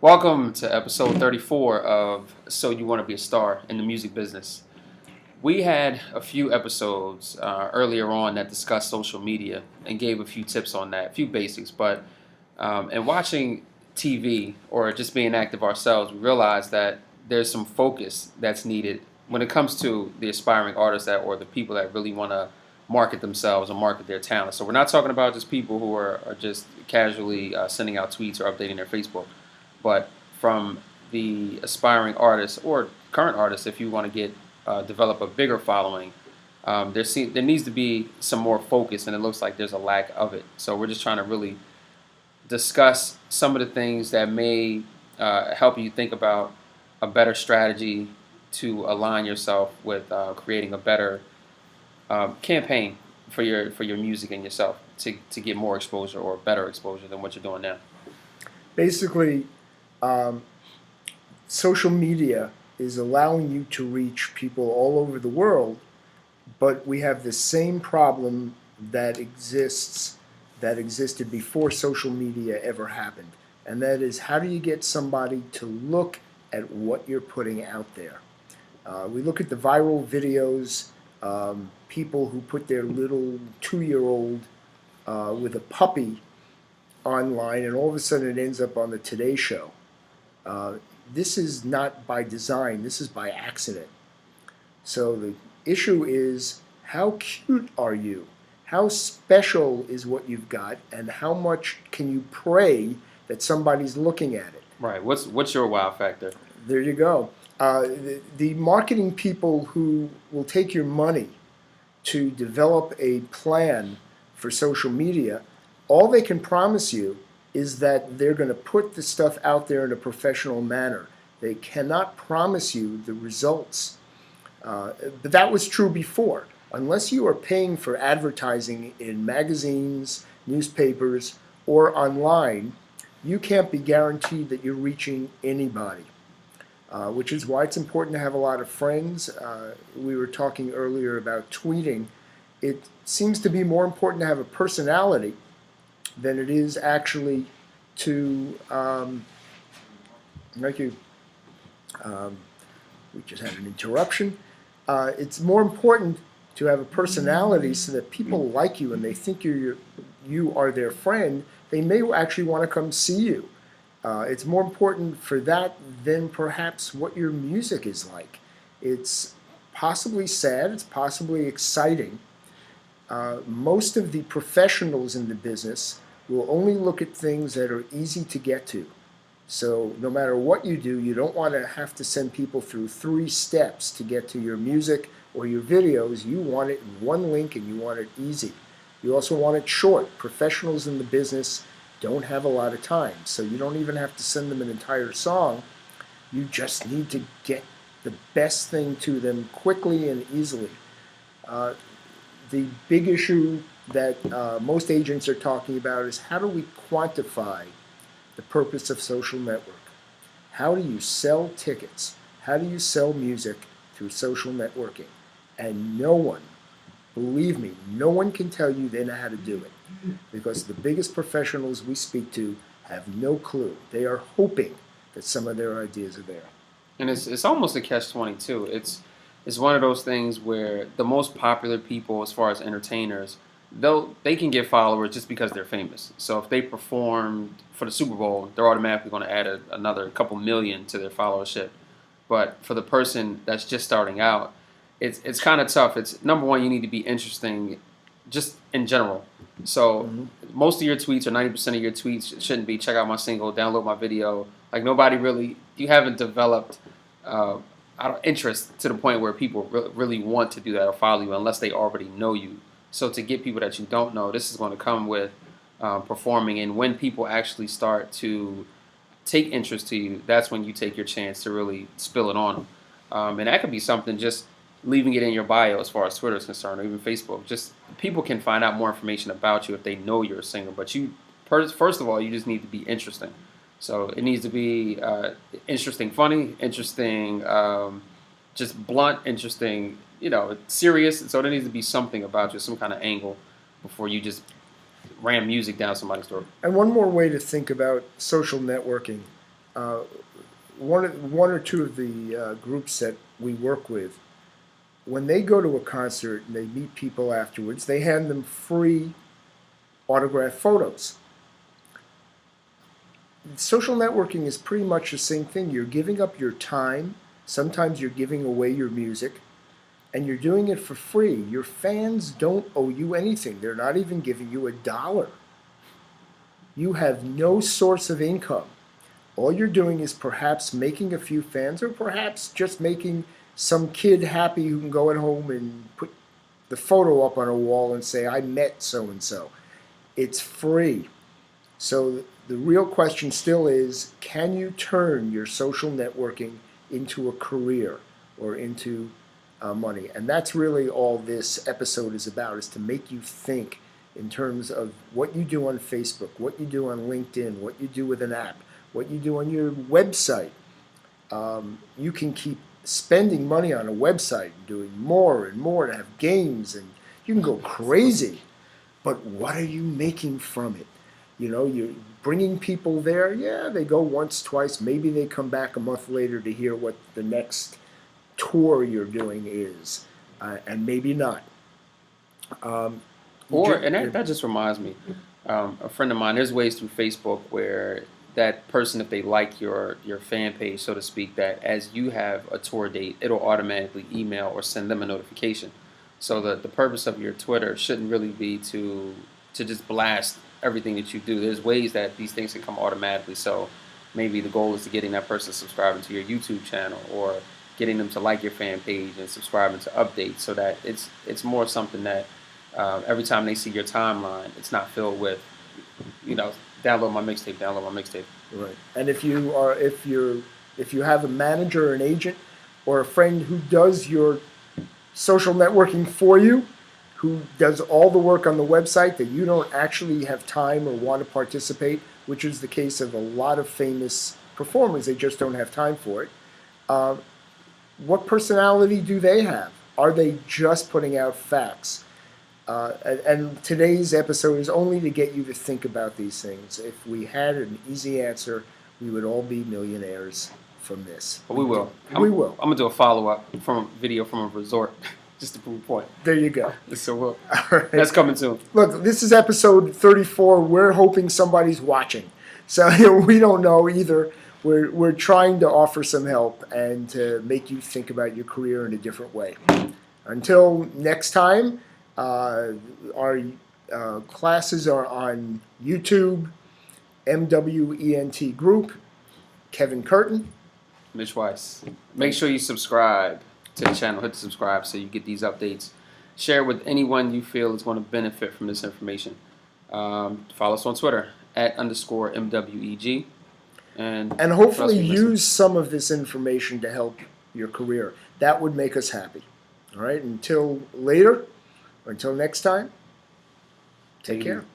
Welcome to episode 34 of So You Want to Be a Star in the Music Business. We had a few episodes earlier on that discussed social media and gave a few tips on that, a few basics. But in watching TV or just being active ourselves, we realized that there's some focus that's needed when it comes to the aspiring artists or the people that really want to market themselves or market their talent. So we're not talking about just people who are just casually sending out tweets or updating their Facebook, but from the aspiring artists or current artists, if you want to get develop a bigger following, there needs to be some more focus, and it looks like there's a lack of it. So we're just trying to really discuss some of the things that may help you think about a better strategy to align yourself with creating a better campaign for your music and yourself to get more exposure or better exposure than what you're doing now. Basically, social media is allowing you to reach people all over the world, but we have the same problem that existed before social media ever happened, and that is, how do you get somebody to look at what you're putting out there? We look at the viral videos, people who put their little 2-year-old with a puppy online, and all of a sudden it ends up on the Today Show. This is not by design, this is by accident. So the issue is, how cute are you? How special is what you've got, and how much can you pray that somebody's looking at it? Right. What's your wow factor? There you go. The marketing people who will take your money to develop a plan for social media, all they can promise you is that they're going to put the stuff out there in a professional manner. They cannot promise you the results. But that was true before. Unless you are paying for advertising in magazines, newspapers, or online, you can't be guaranteed that you're reaching anybody. Which is why it's important to have a lot of friends. We were talking earlier about tweeting. It seems to be more important to have a personality than it is actually to, we just had an interruption. It's more important to have a personality so that people like you and they think you are their friend. They may actually want to come see you. It's more important for that than perhaps what your music is like. It's possibly sad, it's possibly exciting. Most of the professionals in the business will only look at things that are easy to get to. So no matter what you do, you don't want to have to send people through 3 steps to get to your music or your videos. You want it in one link and you want it easy. You also want it short. Professionals in the business don't have a lot of time, so you don't even have to send them an entire song. You just need to get the best thing to them quickly and easily. The big issue that most agents are talking about is, how do we quantify the purpose of social network? How do you sell tickets? How do you sell music through social networking? And no one, believe me, no one can tell you they know how to do it, because the biggest professionals we speak to have no clue. They are hoping that some of their ideas are there. And it's almost a catch-22. It's one of those things where the most popular people, as far as entertainers, they can get followers just because they're famous. So if they performed for the Super Bowl, they're automatically going to add another couple million to their followership. But for the person that's just starting out, it's kind of tough. It's, number one, you need to be interesting just in general. So most of your tweets, or 90% of your tweets, shouldn't be check out my single, download my video. Like, nobody really, you haven't developed interest to the point where people really want to do that or follow you unless they already know you. So to get people that you don't know, this is going to come with performing. And when people actually start to take interest to you, that's when you take your chance to really spill it on them. And that could be something just leaving it in your bio as far as Twitter is concerned, or even Facebook. Just people can find out more information about you if they know you're a singer. But you, first of all, you just need to be interesting. So it needs to be interesting, funny, interesting, just blunt, interesting, serious. So there needs to be something about you, some kind of angle, before you just ram music down somebody's throat. And one more way to think about social networking. uh, one or two of the groups that we work with, when they go to a concert and they meet people afterwards, they hand them free autographed photos. Social networking is pretty much the same thing. You're giving up your time. Sometimes you're giving away your music, and you're doing it for free. Your fans don't owe you anything. They're not even giving you $1. You have no source of income. All you're doing is perhaps making a few fans, or perhaps just making some kid happy who can go at home and put the photo up on a wall and say, I met so-and-so. It's free. So the real question still is, can you turn your social networking into a career or into money? And that's really all this episode is about, is to make you think in terms of what you do on Facebook, what you do on LinkedIn, what you do with an app, what you do on your website. You can keep spending money on a website, doing more and more to have games, and you can go crazy. But what are you making from it? You know, you're bringing people there. Yeah, they go once, twice. Maybe they come back a month later to hear what the next tour you're doing is, and maybe not. And that just reminds me, a friend of mine, there's ways through Facebook where that person, if they like your fan page, so to speak, that as you have a tour date, it'll automatically email or send them a notification. So the purpose of your Twitter shouldn't really be to just blast everything that you do. There's ways that these things can come automatically. So maybe the goal is to getting that person subscribing to your YouTube channel, or getting them to like your fan page and subscribing to updates, so that it's more something that every time they see your timeline, it's not filled with, download my mixtape. Right. And if you have a manager or an agent or a friend who does your social networking for you, who does all the work on the website that you don't actually have time or want to participate, which is the case of a lot of famous performers, they just don't have time for it. What personality do they have? Are they just putting out facts? And today's episode is only to get you to think about these things. If we had an easy answer, we would all be millionaires from this. But we will. We will. I'm going to do a follow-up from a video from a resort, just to prove a point. There you go. So All right. that's coming soon. Look, this is episode 34. We're hoping somebody's watching. So we don't know either. We're trying to offer some help and to make you think about your career in a different way. Until next time, our classes are on YouTube, MWEntGroup, Kevin Curtin. Mitch Weiss. Make sure you subscribe to the channel. Hit the subscribe so you get these updates. Share it with anyone you feel is going to benefit from this information. Follow us on Twitter @_MWEG. And hopefully use some of this information to help your career. That would make us happy. All right, until later, or until next time, take care.